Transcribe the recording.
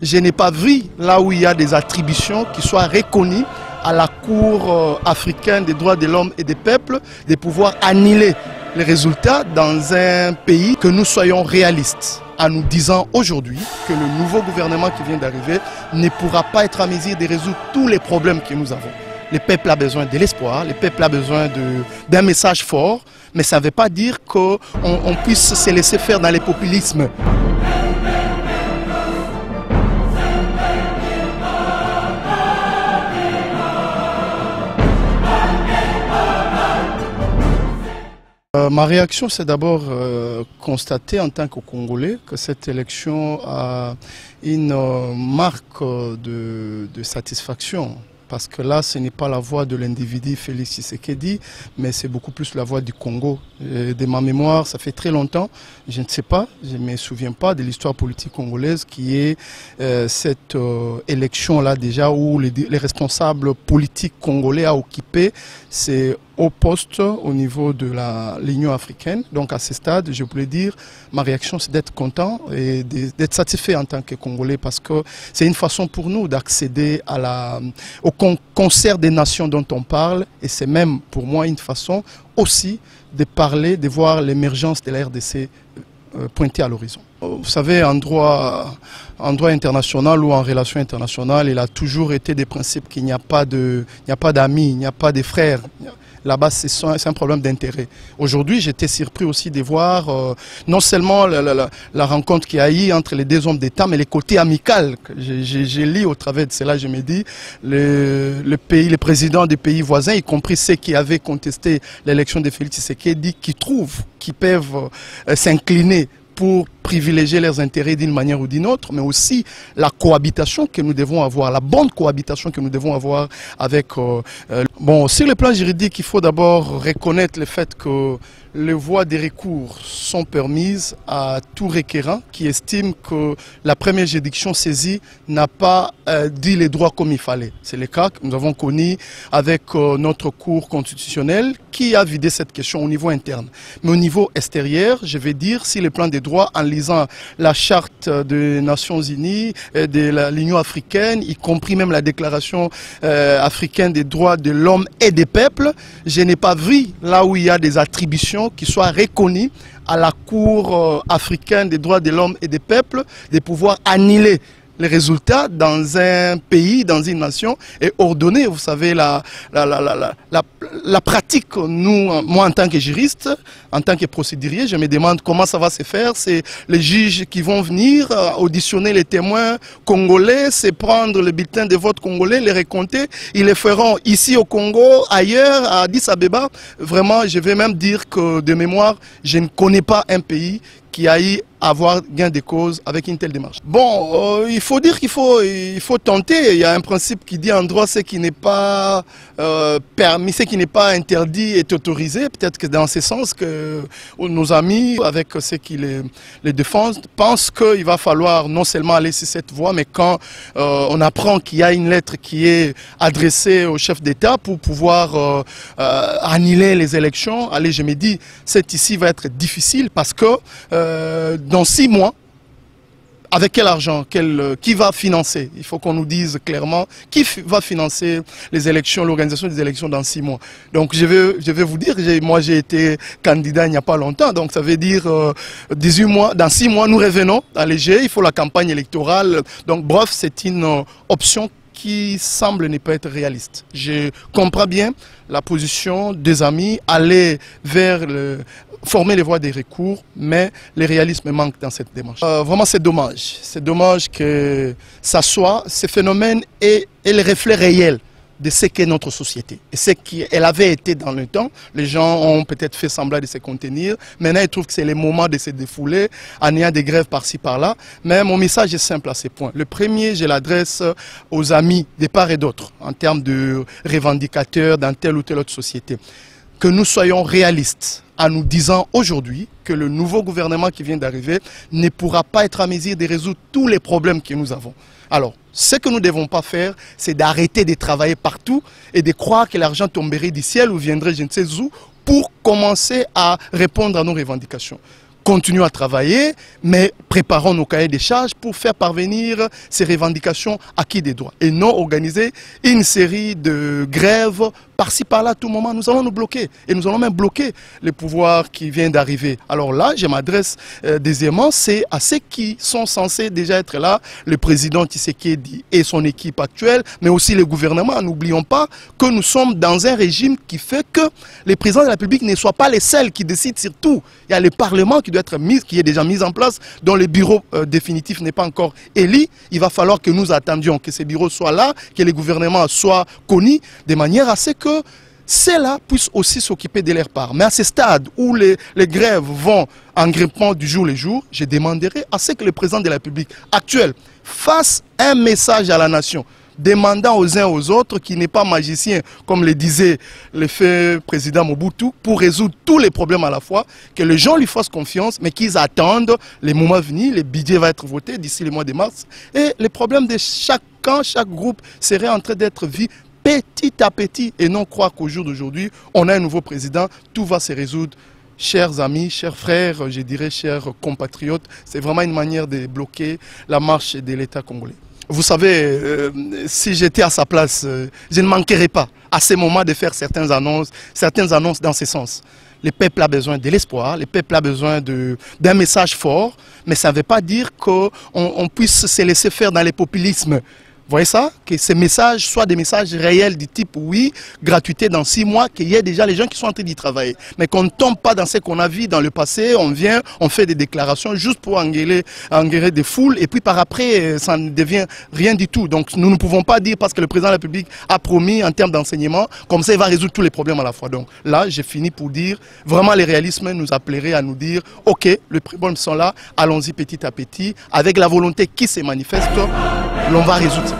Je n'ai pas vu là où il y a des attributions qui soient reconnues à la Cour africaine des droits de l'homme et des peuples de pouvoir annuler les résultats dans un pays, que nous soyons réalistes en nous disant aujourd'hui que le nouveau gouvernement qui vient d'arriver ne pourra pas être à mesure de résoudre tous les problèmes que nous avons. Le peuple a besoin de l'espoir, le peuple a besoin d'un message fort, mais ça ne veut pas dire qu'on puisse se laisser faire dans les populismes. Ma réaction, c'est d'abord constater en tant que Congolais que cette élection a une marque de satisfaction. Parce que là, ce n'est pas la voix de l'individu Félix Tshisekedi, mais c'est beaucoup plus la voix du Congo. De ma mémoire, ça fait très longtemps, je ne sais pas, je ne me souviens pas de l'histoire politique congolaise qui est cette élection-là déjà où les responsables politiques congolais ont occupé ces hauts postes au niveau de l'Union africaine. Donc à ce stade, je voulais dire, ma réaction c'est d'être content et d'être satisfait en tant que Congolais parce que c'est une façon pour nous d'accéder au concert des nations dont on parle et c'est même pour moi une façon aussi de parler, de voir l'émergence de la RDC pointer à l'horizon. Vous savez, en droit international ou en relation internationale, il a toujours été des principes qu'il n'y a pas d'amis, il n'y a pas de frères. Là-bas, c'est un problème d'intérêt. Aujourd'hui, j'étais surpris aussi de voir non seulement la rencontre qu'il y a eu entre les deux hommes d'État, mais les côtés amicaux. J'ai lu au travers de cela, je me dis, les présidents des pays voisins, y compris ceux qui avaient contesté l'élection de Félix Tshisekedi, qui trouvent qu'ils peuvent s'incliner pour privilégier leurs intérêts d'une manière ou d'une autre, mais aussi la cohabitation que nous devons avoir, la bonne cohabitation que nous devons avoir avec... Bon, sur le plan juridique, il faut d'abord reconnaître le fait que les voies de recours sont permises à tout requérant qui estime que la première juridiction saisie n'a pas dit les droits comme il fallait. C'est le cas que nous avons connu avec notre Cour constitutionnelle qui a vidé cette question au niveau interne. Mais au niveau extérieur, je vais dire, si le plan des droits, en lisant la charte des Nations Unies, de l'Union africaine, y compris même la déclaration africaine des droits de l'homme et des peuples, je n'ai pas vu là où il y a des attributions qui soient reconnues à la Cour africaine des droits de l'homme et des peuples de pouvoir annuler les résultats dans un pays, dans une nation et ordonner, vous savez, la pratique. Moi, en tant que juriste, en tant que procédurier, je me demande comment ça va se faire. C'est les juges qui vont venir auditionner les témoins congolais, c'est prendre le bulletin de vote congolais, les recompter. Ils les feront ici au Congo, ailleurs, à Addis Abeba. Vraiment, je vais même dire que de mémoire, je ne connais pas un pays qui a eu avoir gain de cause avec une telle démarche. Bon, il faut dire qu'il faut tenter. Il y a un principe qui dit en droit ce qui n'est pas permis, ce qui n'est pas interdit est autorisé. Peut-être que dans ce sens que nos amis, avec ceux qui les défendent, pensent qu'il va falloir non seulement aller sur cette voie, mais quand on apprend qu'il y a une lettre qui est adressée au chef d'État pour pouvoir annuler les élections, allez, je me dis, cette ici va être difficile parce que dans 6 mois, avec quel argent, qui va financer? Il faut qu'on nous dise clairement qui va financer les élections, l'organisation des élections dans 6 mois. Donc je vais vous dire, moi j'ai été candidat il n'y a pas longtemps, donc ça veut dire 18 mois, dans 6 mois nous revenons alléger, il faut la campagne électorale. Donc bref, c'est une option qui semble ne pas être réaliste. Je comprends bien la position des amis, aller vers former les voies des recours, mais le réalisme manque dans cette démarche. Vraiment, c'est dommage. C'est dommage que ça soit, ce phénomène est le reflet réel de ce qu'est notre société. Et ce qu'elle avait été dans le temps, les gens ont peut-être fait semblant de se contenir. Maintenant, ils trouvent que c'est le moment de se défouler, en ayant des grèves par-ci, par-là. Mais mon message est simple à ces points. Le premier, je l'adresse aux amis de part et d'autre, en termes de revendicateurs dans telle ou telle autre société. Que nous soyons réalistes en nous disant aujourd'hui que le nouveau gouvernement qui vient d'arriver ne pourra pas être à mesure de résoudre tous les problèmes que nous avons. Alors, ce que nous ne devons pas faire, c'est d'arrêter de travailler partout et de croire que l'argent tomberait du ciel ou viendrait je ne sais où pour commencer à répondre à nos revendications. continuons à travailler, mais préparons nos cahiers des charges pour faire parvenir ces revendications acquis des droits et non organiser une série de grèves par-ci par-là à tout moment. Nous allons nous bloquer et nous allons même bloquer les pouvoirs qui viennent d'arriver. Alors là, je m'adresse deuxièmement, c'est à ceux qui sont censés déjà être là, le président Tshisekedi et son équipe actuelle, mais aussi le gouvernement. N'oublions pas que nous sommes dans un régime qui fait que les présidents de la République ne soient pas les seuls qui décident sur tout. Il y a le Parlement qui doit être mis, qui est déjà mis en place, dont le bureau définitif n'est pas encore élu. Il va falloir que nous attendions que ces bureaux soient là, que les gouvernements soient connus, de manière à ce que ceux-là puissent aussi s'occuper de leur part. Mais à ce stade où les grèves vont en grimpant du jour le jour, je demanderai à ce que le président de la République actuel fasse un message à la nation, demandant aux uns aux autres, qui n'est pas magicien, comme le disait le fait président Mobutu, pour résoudre tous les problèmes à la fois, que les gens lui fassent confiance, mais qu'ils attendent les moments venus, le budget va être voté d'ici le mois de mars, et les problèmes de chaque camp, chaque groupe serait en train d'être vu petit à petit, et non croire qu'au jour d'aujourd'hui, on a un nouveau président, tout va se résoudre. Chers amis, chers frères, je dirais chers compatriotes, c'est vraiment une manière de bloquer la marche de l'État congolais. Vous savez, si j'étais à sa place, je ne manquerais pas à ce moment de faire certaines annonces dans ce sens. Le peuple a besoin de l'espoir, le peuple a besoin d'un message fort, mais ça ne veut pas dire qu'on puisse se laisser faire dans les populismes. Vous voyez ça? Que ces messages soient des messages réels du type oui, gratuité dans 6 mois, qu'il y ait déjà les gens qui sont en train d'y travailler. Mais qu'on ne tombe pas dans ce qu'on a vu dans le passé, on vient, on fait des déclarations juste pour engueuler des foules et puis par après, ça ne devient rien du tout. Donc nous ne pouvons pas dire parce que le président de la République a promis en termes d'enseignement, comme ça il va résoudre tous les problèmes à la fois. Donc là, j'ai fini pour dire, vraiment les réalismes nous appelleraient à nous dire, ok, les problèmes sont là, allons-y petit à petit, avec la volonté qui se manifeste, l'on va résoudre ça.